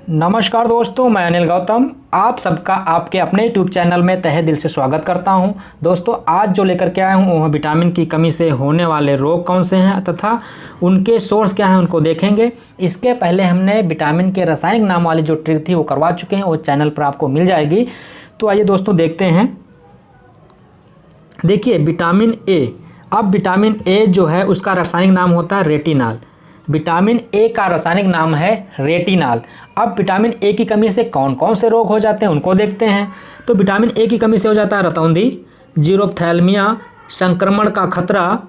नमस्कार दोस्तों, मैं अनिल गौतम आप सबका आपके अपने यूट्यूब चैनल में तहे दिल से स्वागत करता हूं। दोस्तों, आज जो लेकर के आया हूं वह विटामिन की कमी से होने वाले रोग कौन से हैं तथा उनके सोर्स क्या हैं उनको देखेंगे। इसके पहले हमने विटामिन के रासायनिक नाम वाली जो ट्रिक थी वो करवा चुके हैं, वो चैनल पर आपको मिल जाएगी। तो आइए दोस्तों देखते हैं। देखिए विटामिन ए, अब विटामिन ए जो है उसका रासायनिक नाम होता है रेटिनॉल। विटामिन ए का रासायनिक नाम है रेटिनॉल। अब विटामिन ए की कमी से कौन कौन से रोग हो जाते हैं उनको देखते हैं। तो विटामिन ए की कमी से हो जाता है रतौंधी, जीरोप्थैल्मिया, संक्रमण का खतरा।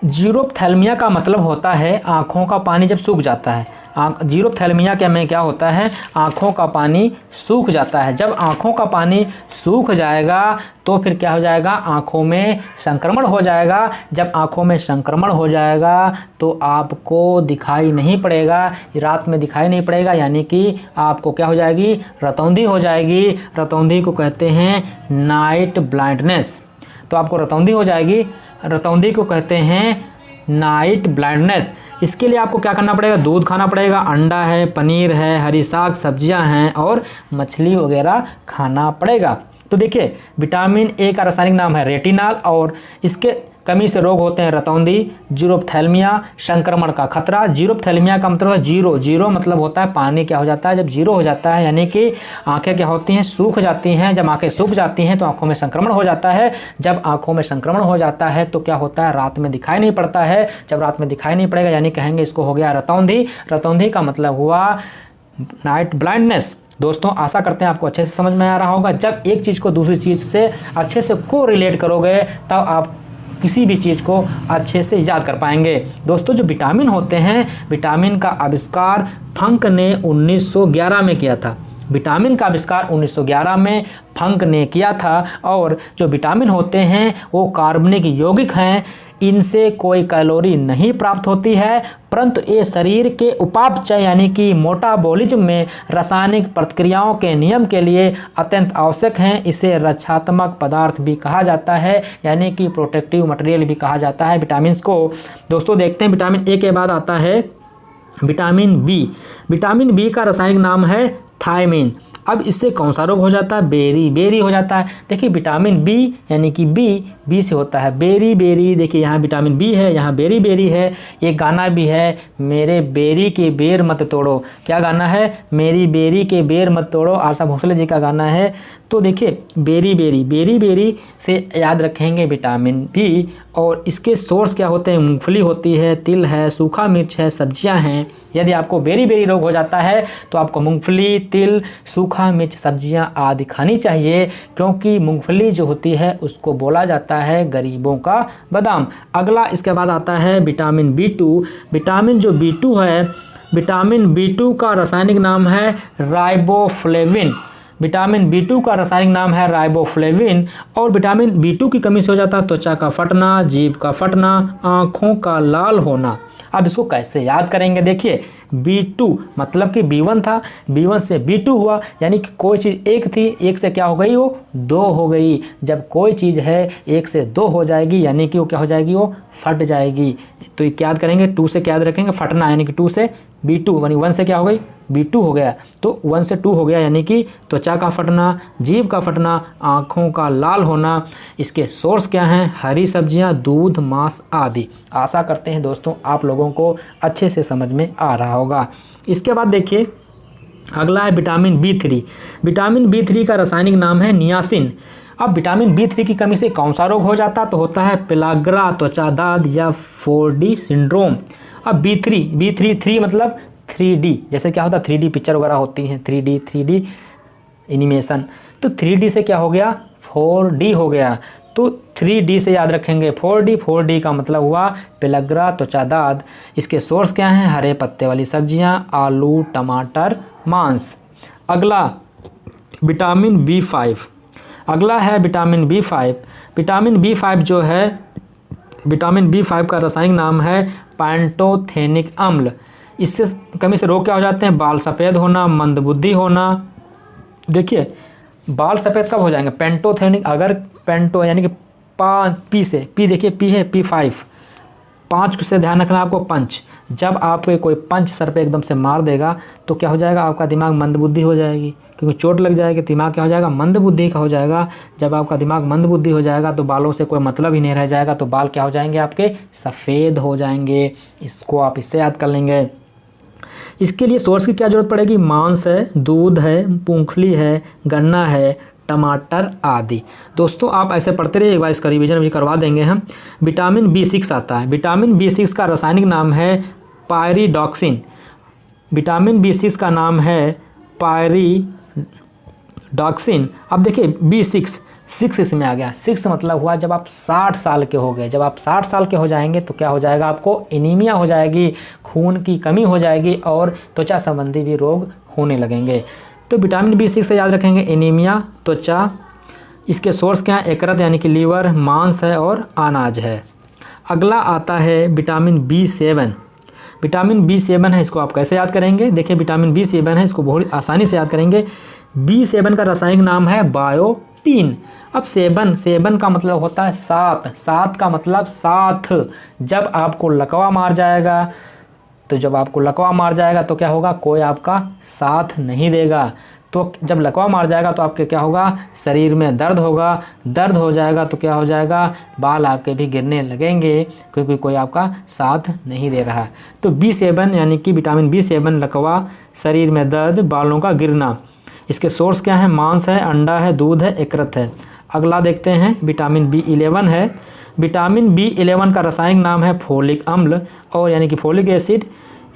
जीरोप्थैल्मिया का मतलब होता है आँखों का पानी जब सूख जाता है। जीरोप्थैल्मिया के में क्या होता है, आँखों का पानी सूख जाता है। जब आँखों का पानी सूख जाएगा तो फिर क्या हो जाएगा, आँखों में संक्रमण हो जाएगा। जब आँखों में संक्रमण हो जाएगा तो आपको दिखाई नहीं पड़ेगा, रात में दिखाई नहीं पड़ेगा, यानी कि आपको क्या हो जाएगी, रतौंधी हो जाएगी। रतौंधी को कहते हैं नाइट ब्लाइंडनेस। तो आपको रतौंधी हो जाएगी, रतौंधी को कहते हैं नाइट ब्लाइंडनेस। इसके लिए आपको क्या करना पड़ेगा, दूध खाना पड़ेगा, अंडा है, पनीर है, हरी साग सब्जियां हैं और मछली वगैरह खाना पड़ेगा। तो देखिए विटामिन ए का रासायनिक नाम है रेटिनॉल और इसके कमी से रोग होते हैं रतौंधी, जीरोप्थैल्मिया, संक्रमण का खतरा। जीरोप्थैल्मिया का मतलब है जीरो, जीरो मतलब होता है पानी क्या हो जाता है, जब जीरो हो जाता है यानी कि आंखें क्या होती हैं, सूख जाती हैं। जब आंखें सूख जाती हैं तो आंखों में संक्रमण हो जाता है। जब आंखों में संक्रमण हो जाता है तो क्या होता है, रात में दिखाई नहीं पड़ता है। जब रात में दिखाई नहीं पड़ेगा यानी कहेंगे इसको हो गया रतौंधी। रतौंधी का मतलब हुआ नाइट ब्लाइंडनेस। दोस्तों आशा करते हैं आपको अच्छे से समझ में आ रहा होगा। जब एक चीज़ को दूसरी चीज़ से अच्छे से को रिलेट करोगे तब आप किसी भी चीज़ को अच्छे से याद कर पाएंगे। दोस्तों जो विटामिन होते हैं, विटामिन का आविष्कार फंक ने 1911 में किया था। विटामिन का आविष्कार 1911 में फंक ने किया था। और जो विटामिन होते हैं वो कार्बनिक यौगिक हैं, इनसे कोई कैलोरी नहीं प्राप्त होती है, परंतु ये शरीर के उपापचय यानी कि मोटाबॉलिज्म में रासायनिक प्रतिक्रियाओं के नियम के लिए अत्यंत आवश्यक हैं। इसे रक्षात्मक पदार्थ भी कहा जाता है, यानी कि प्रोटेक्टिव मटेरियल भी कहा जाता है विटामिन को। दोस्तों देखते हैं विटामिन ए के बाद आता है विटामिन बी। विटामिन बी का रासायनिक नाम है थायमीन। अब इससे कौन सा रोग हो जाता है, बेरी बेरी हो जाता है। देखिए विटामिन बी यानी कि बी से होता है बेरी बेरी। देखिए यहाँ विटामिन बी है, यहाँ बेरी बेरी है। एक गाना भी है, मेरे बेरी के बेर मत तोड़ो। क्या गाना है, मेरी बेरी के बेर मत तोड़ो, आशा भोसले जी का गाना है। तो देखिए बेरी बेरी, बेरी बेरी से याद रखेंगे विटामिन बी। और इसके सोर्स क्या होते हैं, मूंगफली होती है, तिल है, सूखा मिर्च है, सब्जियां हैं। यदि आपको बेरी बेरी रोग हो जाता है तो आपको मूंगफली, तिल, सूखा मिर्च, सब्जियां आदि खानी चाहिए, क्योंकि मूंगफली जो होती है उसको बोला जाता है गरीबों का बादाम। अगला इसके बाद आता है विटामिन बी2। विटामिन जो बी2 है, विटामिन बी2 का रासायनिक नाम है राइबोफ्लेविन। विटामिन बी2 का रासायनिक नाम है राइबोफ्लेविन। और विटामिन बी2 की कमी से हो जाता है त्वचा का फटना, जीभ का फटना, आँखों का लाल होना। अब इसको कैसे याद करेंगे, देखिए B2 मतलब कि B1 था, B1 से B2 हुआ, यानी कि कोई चीज़ एक थी, एक से क्या हो गई, वो दो हो गई। जब कोई चीज़ है एक से दो हो जाएगी यानी कि वो क्या हो जाएगी, वो फट जाएगी। तो ये क्या याद करेंगे, 2 से क्या याद रखेंगे, फटना, यानी कि 2 से B2, यानी 1 से क्या हो गई, B2 हो गया। तो 1 से 2 हो गया यानी कि त्वचा का फटना, जीभ का फटना, आँखों का लाल होना। इसके सोर्स क्या हैं, हरी सब्जियां, दूध, मांस आदि। आशा करते हैं दोस्तों आप लोगों को अच्छे से समझ में आ रहा होगा। इसके बाद देखिए अगला है विटामिन बी3। विटामिन बी3 का रासायनिक नाम है नियासिन। अब विटामिन बी3 की कमी से कौन सा रोग हो जाता, तो होता है पिलाग्रा, त्वचा दाद या 4D सिंड्रोम। अब बी3 मतलब 3D, जैसे क्या होता है 3D पिक्चर वगैरह होती हैं, 3D एनिमेशन। तो 3D से क्या हो गया, 4D हो गया। तो 3D से याद रखेंगे 4D का मतलब हुआ पिलग्रा, त्वचा दाद। इसके सोर्स क्या हैं, हरे पत्ते वाली सब्जियां, आलू, टमाटर, मांस। अगला विटामिन बी5। अगला है विटामिन बी5। विटामिन बी5 जो है, विटामिन बी5 का रासायनिक नाम है पैंटोथेनिक अम्ल। इससे कमी से रोग क्या हो जाते हैं, बाल सफ़ेद होना, मंदबुद्धि होना। देखिए बाल सफ़ेद कब हो जाएंगे, पेंटोथेनिक, अगर पेंटो यानी कि पी से, पी देखिए पी है P5, 5 से ध्यान रखना आपको, पंच। जब आपको कोई पंच सर पे एकदम से मार देगा तो क्या हो जाएगा, आपका दिमाग मंदबुद्धि हो जाएगी, क्योंकि चोट लग जाएगी, दिमाग क्या हो जाएगा, मंदबुद्धि का हो जाएगा। जब आपका दिमाग मंदबुद्धि हो जाएगा तो बालों से कोई मतलब ही नहीं रह जाएगा, तो बाल क्या हो जाएंगे, आपके सफ़ेद हो जाएंगे। इसको आप इससे याद कर लेंगे। इसके लिए सोर्स की क्या ज़रूरत पड़ेगी, मांस है, दूध है, मूंगफली है, गन्ना है, टमाटर आदि। दोस्तों आप ऐसे पढ़ते रहिए, एक बार इसका रिवीजन भी करवा देंगे हम। विटामिन B6 आता है। विटामिन B6 का रासायनिक नाम है पायरिडॉक्सिन। विटामिन B6 का नाम है पायरिडॉक्सिन। अब देखिए B6 इसमें आ गया। 6 मतलब हुआ जब आप 60 साल के हो गए। जब आप 60 साल के हो जाएंगे तो क्या हो जाएगा, आपको एनीमिया हो जाएगी, खून की कमी हो जाएगी और त्वचा संबंधी भी रोग होने लगेंगे। तो विटामिन B6 से याद रखेंगे एनीमिया, त्वचा। इसके सोर्स क्या है, यकृत यानी कि लीवर, मांस है और अनाज है। अगला आता है विटामिन B7। विटामिन B7 है, इसको आप कैसे याद करेंगे, देखिए विटामिन B7 है, इसको बहुत आसानी से याद करेंगे। B7 का रासायनिक नाम है बायोटीन। अब सेवन का मतलब होता है सात का मतलब साथ। जब आपको लकवा मार जाएगा तो क्या होगा, कोई आपका साथ नहीं देगा। तो जब लकवा मार जाएगा तो आपके क्या होगा, शरीर में दर्द होगा। दर्द हो जाएगा तो क्या हो जाएगा, बाल आपके भी गिरने लगेंगे, क्योंकि कोई आपका साथ नहीं दे रहा। तो B7 यानी कि विटामिन B7, लकवा, शरीर में दर्द, बालों का गिरना। इसके सोर्स क्या है, मांस है, अंडा है, दूध है, यकृत है। अगला देखते हैं विटामिन B11 है। विटामिन B11 का रासायनिक नाम है फोलिक अम्ल और यानी कि फोलिक एसिड।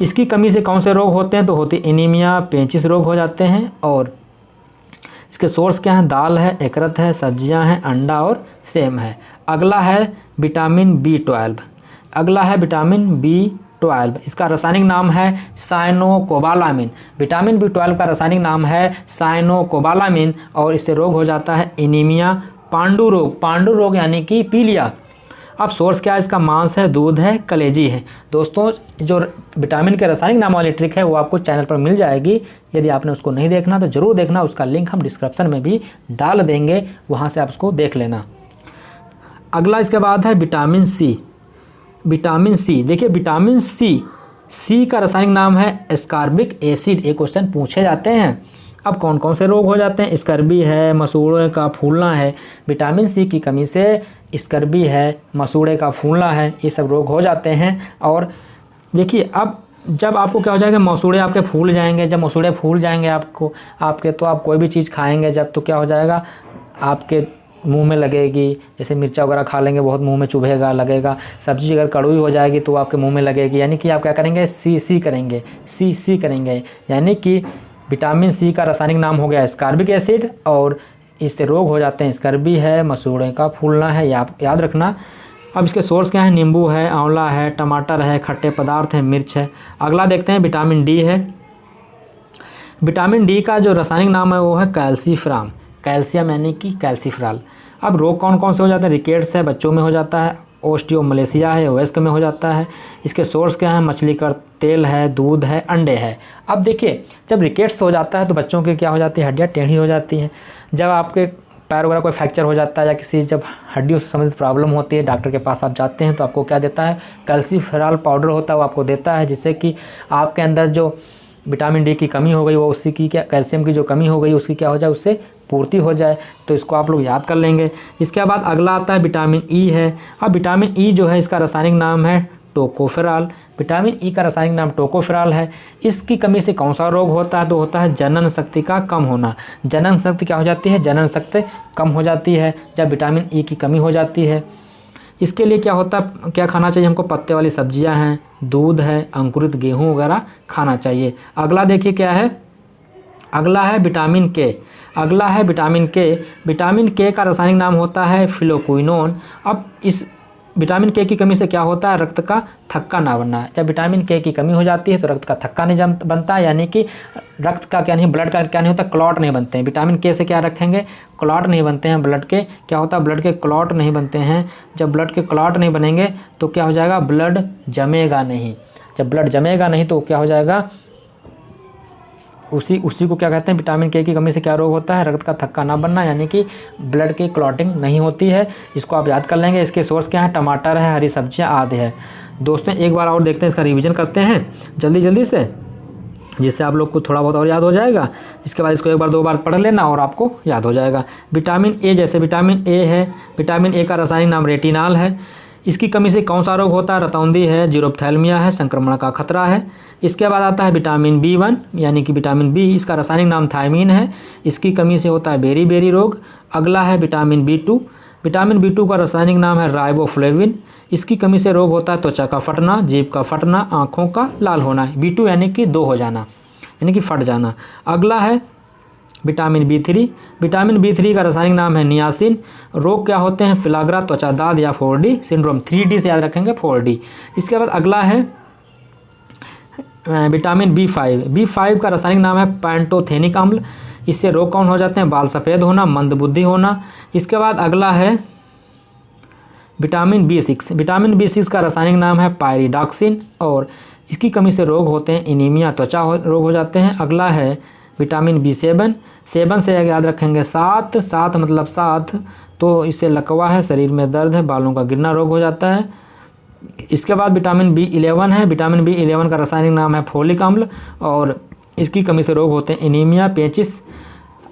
इसकी कमी से कौन से रोग होते हैं, तो होती एनीमिया, पेचिश रोग हो जाते हैं। और इसके सोर्स क्या है, दाल है, यकृत है, सब्जियां हैं, अंडा और सेम है। अगला है विटामिन B12। इसका रासायनिक नाम है साइनोकोबालामिन। विटामिन B12 का रासायनिक नाम है साइनोकोबालामिन और इससे रोग हो जाता है एनीमिया, पांडु रोग यानी कि पीलिया। अब सोर्स क्या है, इसका मांस है, दूध है, कलेजी है। दोस्तों जो विटामिन के रासायनिक नाम वाली ट्रिक है वो आपको चैनल पर मिल जाएगी। यदि आपने उसको नहीं देखना तो ज़रूर देखना, उसका लिंक हम डिस्क्रिप्शन में भी डाल देंगे, वहाँ से आप उसको देख लेना। अगला इसके बाद है विटामिन सी। देखिए विटामिन सी का रासायनिक नाम है एस्कॉर्बिक एसिड। एक क्वेश्चन पूछे जाते हैं। अब कौन कौन से रोग हो जाते हैं, स्कर्वी है, मसूड़े का फूलना है। विटामिन सी की कमी से स्कर्वी है, मसूड़े का फूलना है, ये सब रोग हो जाते हैं। और देखिए अब जब आपको क्या हो जाएगा, मसूड़े आपके फूल जाएंगे। जब मसूड़े फूल जाएंगे आपके तो आप कोई भी चीज़ खाएंगे जब, तो क्या हो जाएगा, आपके मुंह में लगेगी। जैसे मिर्चा वगैरह खा लेंगे, बहुत मुंह में चुभेगा, लगेगा। सब्जी अगर कड़वी हो जाएगी तो आपके मुंह में लगेगी। यानी कि आप क्या करेंगे, सी करेंगे। यानी कि विटामिन सी का रासायनिक नाम हो गया एस्कॉर्बिक एसिड और इससे रोग हो जाते हैं, स्कर्वी है, मसूड़े का फूलना है, याद रखना। अब इसके सोर्स क्या है, नींबू है, आंवला है, टमाटर है, खट्टे पदार्थ है, मिर्च है। अगला देखते हैं विटामिन डी है। विटामिन डी का जो रासायनिक नाम है वो है कैल्सीफ्राम। कैल्शियम यानी कि कैल्सीफ्राल। अब रोग कौन कौन से हो जाते हैं, रिकेट्स है, बच्चों में हो जाता है, ओस्टियोमलेशिया है, वयस्क में हो जाता है। इसके सोर्स क्या है, मछली का तेल है, दूध है, अंडे है। अब देखिए जब रिकेट्स हो जाता है तो बच्चों की क्या हो जाती है, हड्डियाँ टेढ़ी हो जाती हैं। जब आपके पैर वगैरह कोई फ्रैक्चर हो जाता है या किसी जब हड्डियों से संबंधित प्रॉब्लम होती है, डॉक्टर के पास आप जाते हैं तो आपको क्या देता है, कैल्सीफेरॉल पाउडर होता है वो आपको देता है, जिससे कि आपके अंदर जो विटामिन डी की कमी हो गई वो उसी की क्या, कैल्शियम की जो कमी हो गई उसकी क्या हो जाए, उससे पूर्ति हो जाए। तो इसको आप लोग याद कर लेंगे। इसके बाद अगला आता है विटामिन ई है। अब विटामिन ई जो है इसका रासायनिक नाम है टोकोफेरॉल। विटामिन ई का रासायनिक नाम टोकोफेरॉल है। इसकी कमी से कौन सा रोग होता है, तो होता है जनन शक्ति का कम होना। जनन शक्ति क्या हो जाती है, जनन शक्ति कम हो जाती है जब विटामिन ई की कमी हो जाती है। इसके लिए क्या होता है, क्या खाना चाहिए हमको, पत्ते वाली सब्जियां हैं, दूध है, अंकुरित गेहूं वगैरह खाना चाहिए। अगला देखिए क्या है, अगला है विटामिन के। विटामिन के का रासायनिक नाम होता है फिलोक्विनोन। अब इस विटामिन के की कमी से क्या होता है, रक्त का थक्का ना बनना। जब विटामिन के की कमी हो जाती है तो रक्त का थक्का नहीं बनता, यानी कि रक्त का क्या नहीं, ब्लड का क्या नहीं होता, क्लॉट नहीं बनते हैं। विटामिन के से क्या रखेंगे, क्लॉट नहीं बनते हैं ब्लड के। क्या होता है, ब्लड के क्लॉट नहीं बनते हैं। जब ब्लड के क्लॉट नहीं बनेंगे तो क्या हो जाएगा, ब्लड जमेगा नहीं। जब ब्लड जमेगा नहीं तो क्या हो जाएगा, उसी को क्या कहते हैं, विटामिन के की कमी से क्या रोग होता है, रक्त का थक्का ना बनना, यानी कि ब्लड की क्लॉटिंग नहीं होती है। इसको आप याद कर लेंगे। इसके सोर्स क्या है, टमाटर है, हरी सब्जियां आदि है। दोस्तों एक बार और देखते हैं, इसका रिवीजन करते हैं जल्दी से, जिससे आप लोग को थोड़ा बहुत और याद हो जाएगा। इसके बाद इसको एक बार 2 बार पढ़ लेना और आपको याद हो जाएगा। विटामिन ए, जैसे विटामिन ए है, विटामिन ए का रासायनिक नाम रेटिनॉल है। इसकी कमी से कौन सा रोग होता है? रतौंधी है, जीरोप्थैल्मिया है, संक्रमण का खतरा है। इसके बाद आता है विटामिन B1 यानी कि विटामिन बी, इसका रासायनिक नाम थायमीन है। इसकी कमी से होता है बेरी रोग। अगला है विटामिन B2, विटामिन B2 का रासायनिक नाम है राइबोफ्लेविन। इसकी कमी से रोग होता है त्वचा का फटना, जीभ का फटना, आँखों का लाल होना। B2 यानी कि 2 हो जाना, यानी कि फट जाना। अगला है विटामिन B3, विटामिन B3 का रासायनिक नाम है नियासिन। रोग क्या होते हैं? फिलाग्रा, त्वचा दाद या 4D सिंड्रोम। 3D से याद रखेंगे, 4D। इसके बाद अगला है विटामिन B5 का रासायनिक नाम है पैंटोथेनिक अम्ल। इससे रोग कौन हो जाते हैं? बाल सफ़ेद होना, मंदबुद्धि होना। इसके बाद अगला है विटामिन B6 का रासायनिक नाम है पायरिडॉक्सिन और इसकी कमी से रोग होते हैं एनीमिया, त्वचा रोग हो जाते हैं। अगला है विटामिन B7 से याद रखेंगे 7 मतलब 7, तो इससे लकवा है, शरीर में दर्द है, बालों का गिरना रोग हो जाता है। इसके बाद विटामिन B11 है, विटामिन B11 का रासायनिक नाम है फोलिक अम्ल और इसकी कमी से रोग होते हैं एनीमिया, पेचिस।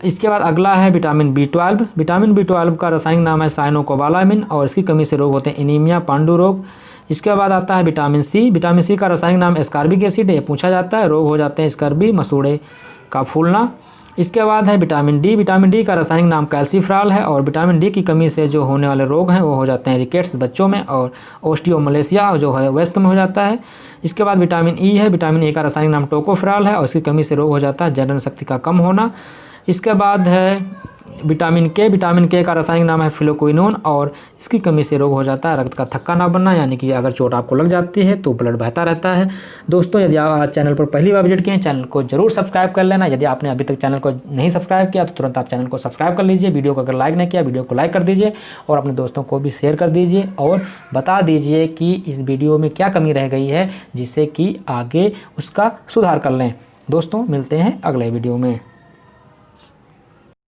इसके बाद अगला है विटामिन B12 का रासायनिक नाम है साइनोकोबालामिन और इसकी कमी से रोग होते हैं एनीमिया, पांडु रोग। इसके बाद आता है विटामिन सी का रासायनिक नाम एस्कॉर्बिक एसिड है, पूछा जाता है, रोग हो जाते हैं स्कर्बी, मसूड़े का फूलना। इसके बाद है विटामिन डी का रासायनिक नाम कैल्सीफ्रॉल है और विटामिन डी की कमी से जो होने वाले रोग हैं वो हो जाते हैं रिकेट्स बच्चों में और ओस्टियोमलेशिया जो है वयस्क में हो जाता है। इसके बाद विटामिन ई है, विटामिन ए का रासायनिक नाम टोकोफेरॉल है और इसकी कमी से रोग हो जाता है जनन शक्ति का कम होना। इसके बाद है विटामिन के का रासायनिक नाम है फिलोक्विनोन और इसकी कमी से रोग हो जाता है रक्त का थक्का ना बनना, यानी कि अगर चोट आपको लग जाती है तो ब्लड बहता रहता है। दोस्तों यदि आप आज चैनल पर पहली बार विजिट किए हैं, चैनल को जरूर सब्सक्राइब कर लेना। यदि आपने अभी तक चैनल को नहीं सब्सक्राइब किया तो तुरंत आप चैनल को सब्सक्राइब कर लीजिए। वीडियो को अगर लाइक नहीं किया, वीडियो को लाइक कर दीजिए और अपने दोस्तों को भी शेयर कर दीजिए और बता दीजिए कि इस वीडियो में क्या कमी रह गई है, जिससे कि आगे उसका सुधार कर लें। दोस्तों मिलते हैं अगले वीडियो में।